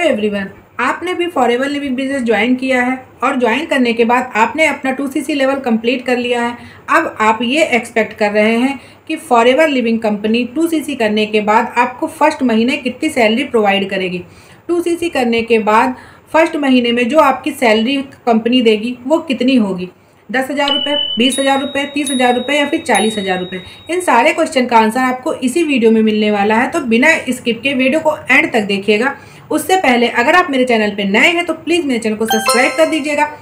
Everyone, आपने भी forever living business join किया है और ज्वाइन करने के बाद आपने अपना 2cc लेवल कंप्लीट कर लिया है। अब आप ये एक्सपेक्ट कर रहे हैं कि फॉरएवर लिविंग कंपनी 2cc करने के बाद आपको फर्स्ट महीने कितनी सैलरी प्रोवाइड करेगी। 2cc करने के बाद फर्स्ट महीने में जो आपकी सैलरी कंपनी देगी वो कितनी होगी, 10,000 रुपये, 20,000 रुपये, 30,000 रुपये या फिर 40,000 रुपये। इन सारे क्वेश्चन का आंसर आपको इसी वीडियो में मिलने वाला है, तो बिना स्किप के वीडियो को एंड तक देखिएगा। उससे पहले अगर आप मेरे चैनल पर नए हैं तो प्लीज़ मेरे चैनल को सब्सक्राइब कर दीजिएगा।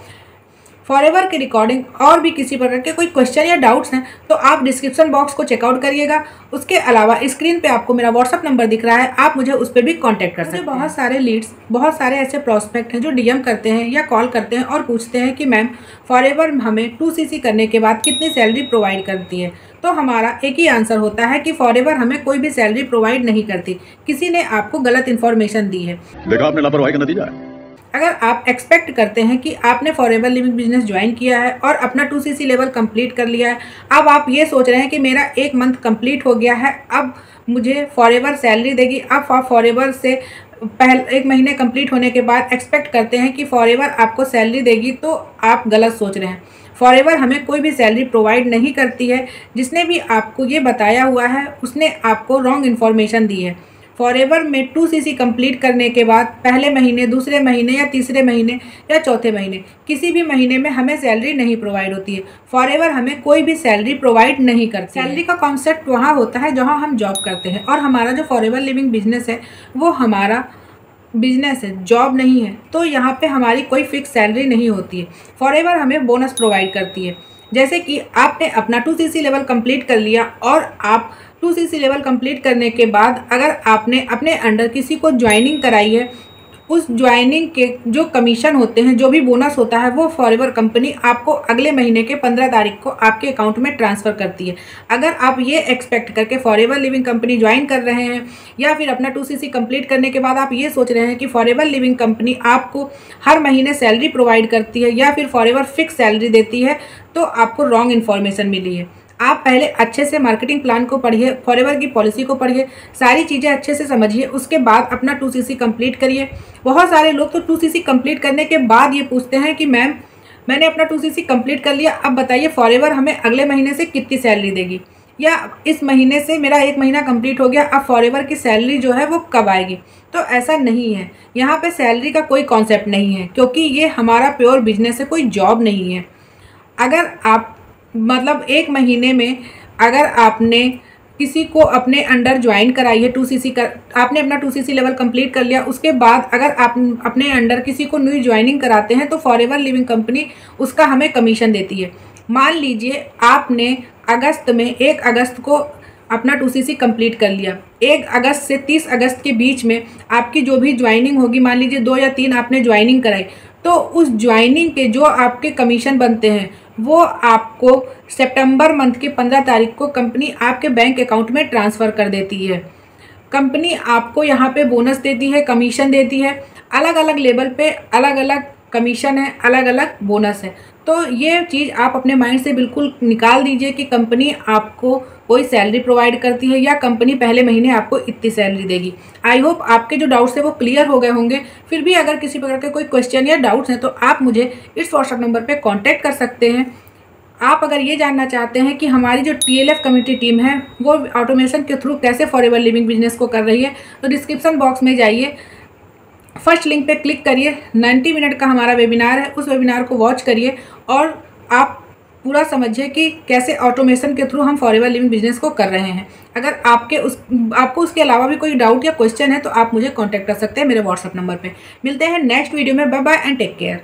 फॉरएवर की रिकॉर्डिंग और भी किसी प्रकार के कोई क्वेश्चन या डाउट्स हैं तो आप डिस्क्रिप्शन बॉक्स को चेकआउट करिएगा। उसके अलावा स्क्रीन पे आपको मेरा व्हाट्सअप नंबर दिख रहा है, आप मुझे उस पर भी कांटेक्ट कर सकते हैं। बहुत सारे लीड्स, बहुत सारे ऐसे प्रॉस्पेक्ट हैं जो डीएम करते हैं या कॉल करते हैं और पूछते हैं कि मैम फॉरएवर हमें 2cc करने के बाद कितनी सैलरी प्रोवाइड करती है। तो हमारा एक ही आंसर होता है कि फॉरएवर हमें कोई भी सैलरी प्रोवाइड नहीं करती, किसी ने आपको गलत इन्फॉर्मेशन दी है। देखा आपने लापरवाही का नतीजा है। अगर आप एक्सपेक्ट करते हैं कि आपने फॉरएवर लिविंग बिजनेस ज्वाइन किया है और अपना 2cc लेवल कंप्लीट कर लिया है, अब आप ये सोच रहे हैं कि मेरा 1 मंथ कंप्लीट हो गया है, अब मुझे फॉरएवर सैलरी देगी, अब आप फॉरएवर से पहले 1 महीने कंप्लीट होने के बाद एक्सपेक्ट करते हैं कि फॉरएवर आपको सैलरी देगी, तो आप गलत सोच रहे हैं। फॉरएवर हमें कोई भी सैलरी प्रोवाइड नहीं करती है। जिसने भी आपको ये बताया हुआ है उसने आपको रॉन्ग इन्फॉर्मेशन दी है। फॉरएवर में 2cc कंप्लीट करने के बाद पहले महीने, दूसरे महीने या तीसरे महीने या चौथे महीने किसी भी महीने में हमें सैलरी नहीं प्रोवाइड होती है। फॉरएवर हमें कोई भी सैलरी प्रोवाइड नहीं करती। सैलरी का कॉन्सेप्ट वहाँ होता है जहाँ हम जॉब करते हैं, और हमारा जो फॉरएवर लिविंग बिजनेस है वो हमारा बिजनेस है, जॉब नहीं है। तो यहाँ पे हमारी कोई फिक्स सैलरी नहीं होती है। फॉरएवर हमें बोनस प्रोवाइड करती है। जैसे कि आपने अपना 2cc लेवल कंप्लीट कर लिया और आप 2cc लेवल कंप्लीट करने के बाद अगर आपने अपने अंडर किसी को ज्वाइनिंग कराई है, उस ज्वाइनिंग के जो कमीशन होते हैं, जो भी बोनस होता है, वो फॉरएवर कंपनी आपको अगले महीने के 15 तारीख को आपके अकाउंट में ट्रांसफ़र करती है। अगर आप ये एक्सपेक्ट करके फॉरएवर लिविंग कंपनी ज्वाइन कर रहे हैं या फिर अपना 2cc कंप्लीट करने के बाद आप ये सोच रहे हैं कि फॉरएवर लिविंग कंपनी आपको हर महीने सैलरी प्रोवाइड करती है या फिर फॉरएवर फिक्स सैलरी देती है, तो आपको रॉन्ग इन्फॉर्मेशन मिली है। आप पहले अच्छे से मार्केटिंग प्लान को पढ़िए, फॉरएवर की पॉलिसी को पढ़िए, सारी चीज़ें अच्छे से समझिए, उसके बाद अपना 2cc कंप्लीट करिए। बहुत सारे लोग तो 2cc कंप्लीट करने के बाद ये पूछते हैं कि मैम मैंने अपना 2cc कंप्लीट कर लिया, अब बताइए फॉरएवर हमें अगले महीने से कितनी सैलरी देगी, या इस महीने से मेरा 1 महीना कंप्लीट हो गया, अब फॉरएवर की सैलरी जो है वो कब आएगी। तो ऐसा नहीं है, यहाँ पे सैलरी का कोई कॉन्सेप्ट नहीं है, क्योंकि ये हमारा प्योर बिजनेस है, कोई जॉब नहीं है। अगर आप मतलब 1 महीने में अगर आपने किसी को अपने अंडर ज्वाइन कराई है, 2cc कर आपने अपना 2cc लेवल कंप्लीट कर लिया, उसके बाद अगर आप अपने अंडर किसी को न्यू ज्वाइनिंग कराते हैं तो फॉरएवर लिविंग कंपनी उसका हमें कमीशन देती है। मान लीजिए आपने अगस्त में 1 अगस्त को अपना 2cc कंप्लीट कर लिया, 1 अगस्त से 30 अगस्त के बीच में आपकी जो भी ज्वाइनिंग होगी, मान लीजिए 2 या 3 आपने ज्वाइनिंग कराई, तो उस ज्वाइनिंग के जो आपके कमीशन बनते हैं वो आपको सितंबर मंथ की 15 तारीख को कंपनी आपके बैंक अकाउंट में ट्रांसफ़र कर देती है। कंपनी आपको यहाँ पे बोनस देती है, कमीशन देती है, अलग अलग लेवल पे अलग अलग कमीशन है, अलग अलग बोनस है। तो ये चीज़ आप अपने माइंड से बिल्कुल निकाल दीजिए कि कंपनी आपको कोई सैलरी प्रोवाइड करती है या कंपनी पहले महीने आपको इतनी सैलरी देगी। आई होप आपके जो डाउट्स है वो क्लियर हो गए होंगे। फिर भी अगर किसी प्रकार के कोई क्वेश्चन या डाउट्स हैं तो आप मुझे इस व्हाट्सएप नंबर पे कांटेक्ट कर सकते हैं। आप अगर ये जानना चाहते हैं कि हमारी जो TLF कम्युनिटी टीम है वो ऑटोमेशन के थ्रू कैसे फॉरएवर लिविंग बिजनेस को कर रही है, तो डिस्क्रिप्शन बॉक्स में जाइए, फर्स्ट लिंक पे क्लिक करिए। 90 मिनट का हमारा वेबिनार है, उस वेबिनार को वॉच करिए और आप पूरा समझिए कि कैसे ऑटोमेशन के थ्रू हम फॉरएवर लिविंग बिजनेस को कर रहे हैं। अगर आपको उसके अलावा भी कोई डाउट या क्वेश्चन है तो आप मुझे कांटेक्ट कर सकते हैं मेरे व्हाट्सएप नंबर पे। मिलते हैं नेक्स्ट वीडियो में। Bye bye and take care.